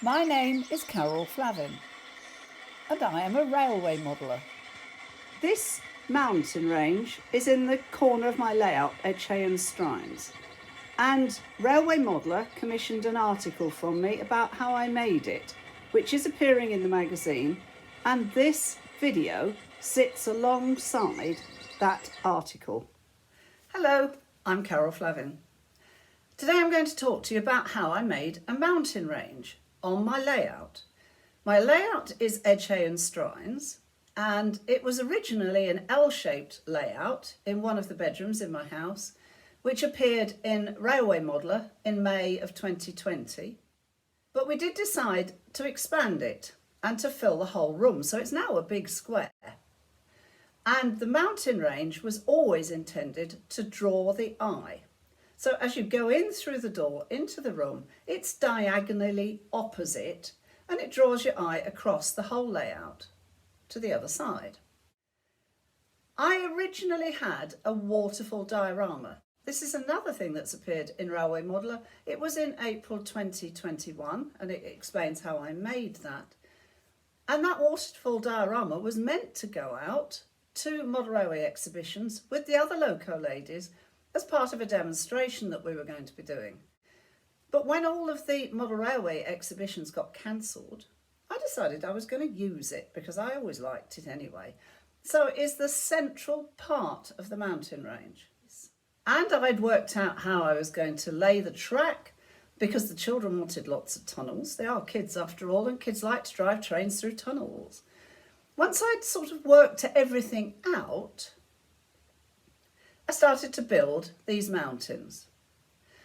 My name is Carol Flavin and I am a railway modeller. This mountain range is in the corner of my layout, EH&SR, and Railway Modeller commissioned an article from me about how I made it, which is appearing in the magazine, and this video sits alongside that article. Hello, I'm Carol Flavin. Today I'm going to talk to you about how I made a mountain range on my layout. My layout is EH&SR, and it was originally an L-shaped layout in one of the bedrooms in my house, which appeared in Railway Modeller in May of 2020. But we did decide to expand it and to fill the whole room, so it's now a big square. And the mountain range was always intended to draw the eye. So as you go in through the door into the room, it's diagonally opposite and it draws your eye across the whole layout to the other side. I originally had a waterfall diorama. This is another thing that's appeared in Railway Modeller. It was in April 2021 and it explains how I made that. And that waterfall diorama was meant to go out to model railway exhibitions with the other loco ladies as part of a demonstration that we were going to be doing. But when all of the model railway exhibitions got cancelled, I decided I was going to use it because I always liked it anyway. So it is the central part of the mountain range. And I'd worked out how I was going to lay the track because the children wanted lots of tunnels. They are kids after all, and kids like to drive trains through tunnels. Once I'd sort of worked everything out, I started to build these mountains.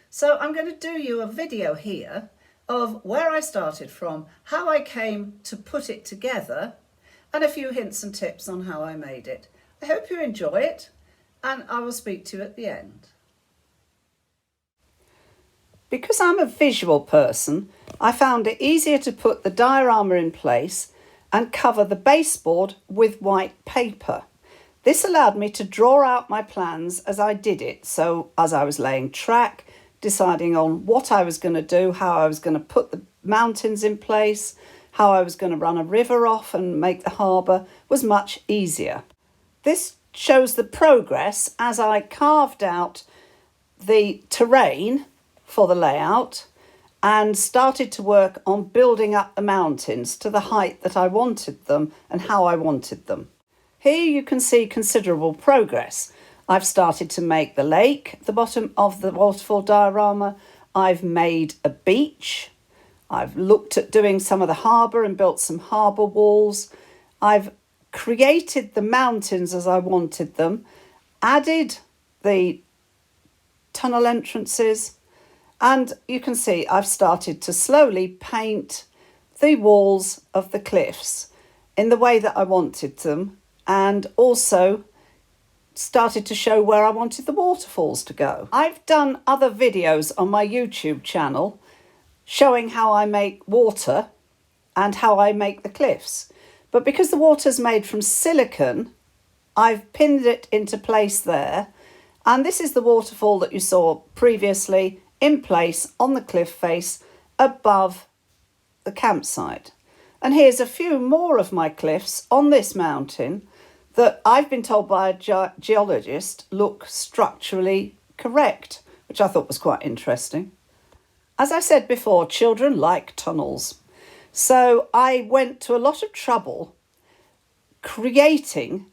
So I'm going to do you a video here of where I started from, how I came to put it together, and a few hints and tips on how I made it. I hope you enjoy it, and I will speak to you at the end. Because I'm a visual person, I found it easier to put the diorama in place and cover the baseboard with white paper. This allowed me to draw out my plans as I did it. So as I was laying track, deciding on what I was going to do, how I was going to put the mountains in place, how I was going to run a river off and make the harbour was much easier. This shows the progress as I carved out the terrain for the layout and started to work on building up the mountains to the height that I wanted them and how I wanted them. Here you can see considerable progress. I've started to make the lake at the bottom of the waterfall diorama. I've made a beach. I've looked at doing some of the harbour and built some harbour walls. I've created the mountains as I wanted them, added the tunnel entrances, and you can see I've started to slowly paint the walls of the cliffs in the way that I wanted them, and also started to show where I wanted the waterfalls to go. I've done other videos on my YouTube channel showing how I make water and how I make the cliffs. But because the water's made from silicone, I've pinned it into place there. And this is the waterfall that you saw previously in place on the cliff face above the campsite. And here's a few more of my cliffs on this mountain that I've been told by a geologist look structurally correct, which I thought was quite interesting. As I said before, children like tunnels. So I went to a lot of trouble creating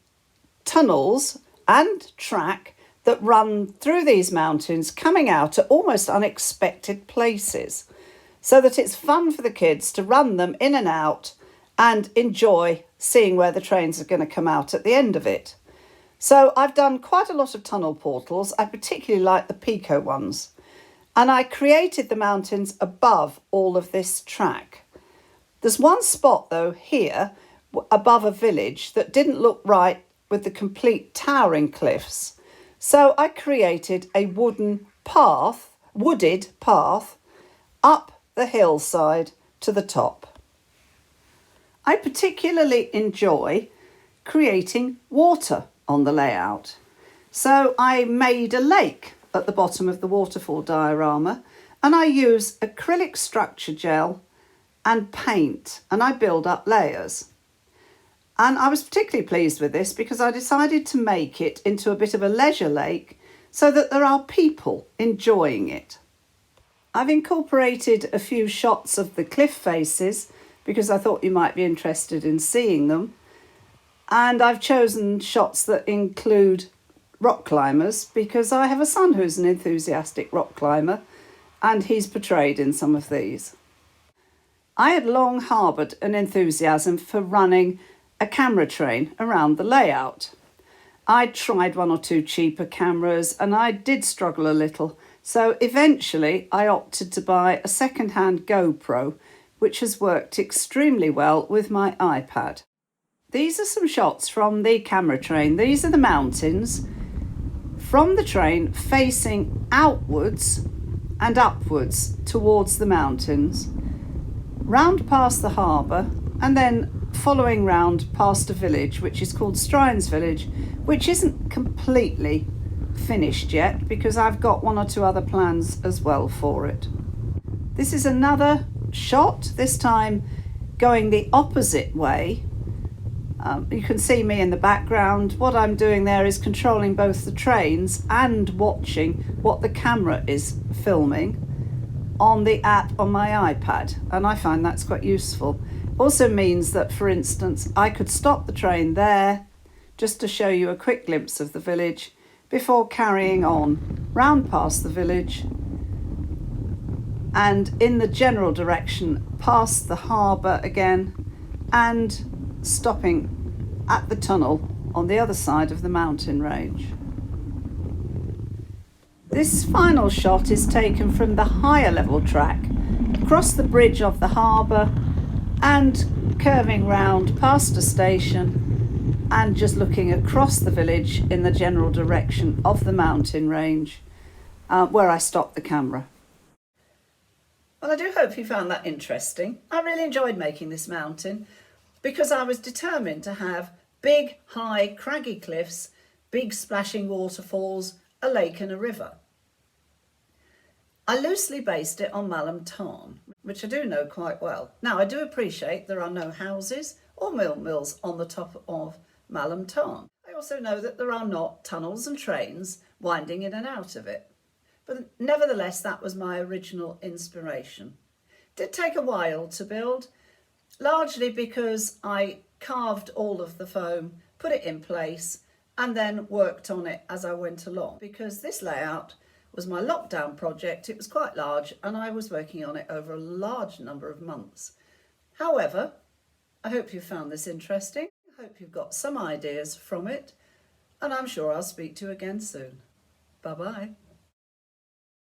tunnels and track that run through these mountains, coming out at almost unexpected places, so that it's fun for the kids to run them in and out and enjoy seeing where the trains are going to come out at the end of it. So I've done quite a lot of tunnel portals. I particularly like the Pico ones. And I created the mountains above all of this track. There's one spot though here above a village that didn't look right with the complete towering cliffs. So I created a wooded path up the hillside to the top. I particularly enjoy creating water on the layout. So I made a lake at the bottom of the waterfall diorama, and I use acrylic structure gel and paint, and I build up layers. And I was particularly pleased with this because I decided to make it into a bit of a leisure lake so that there are people enjoying it. I've incorporated a few shots of the cliff faces because I thought you might be interested in seeing them. And I've chosen shots that include rock climbers because I have a son who's an enthusiastic rock climber and he's portrayed in some of these. I had long harboured an enthusiasm for running a camera train around the layout. I tried one or two cheaper cameras and I did struggle a little, so eventually I opted to buy a second-hand GoPro, which has worked extremely well with my iPad. These are some shots from the camera train. These are the mountains from the train facing outwards and upwards towards the mountains, round past the harbour, and then following round past a village which is called Strines Village, which isn't completely finished yet because I've got one or two other plans as well for it. This is another shot, this time going the opposite way. You can see me in the background. What I'm doing there is controlling both the trains and watching what the camera is filming on the app on my iPad, and I find that's quite useful. Also means that, for instance, I could stop the train there just to show you a quick glimpse of the village before carrying on round past the village and in the general direction past the harbour again and stopping at the tunnel on the other side of the mountain range. This final shot is taken from the higher level track, across the bridge of the harbour and curving round past a station and just looking across the village in the general direction of the mountain range where I stopped the camera. Well, I do hope you found that interesting. I really enjoyed making this mountain because I was determined to have big, high, craggy cliffs, big splashing waterfalls, a lake and a river. I loosely based it on Malham Tarn, which I do know quite well. Now, I do appreciate there are no houses or mills on the top of Malham Tarn. I also know that there are not tunnels and trains winding in and out of it. But nevertheless, that was my original inspiration. It did take a while to build, largely because I carved all of the foam, put it in place, and then worked on it as I went along. Because this layout was my lockdown project, it was quite large, and I was working on it over a large number of months. However, I hope you found this interesting. I hope you've got some ideas from it, and I'm sure I'll speak to you again soon. Bye-bye.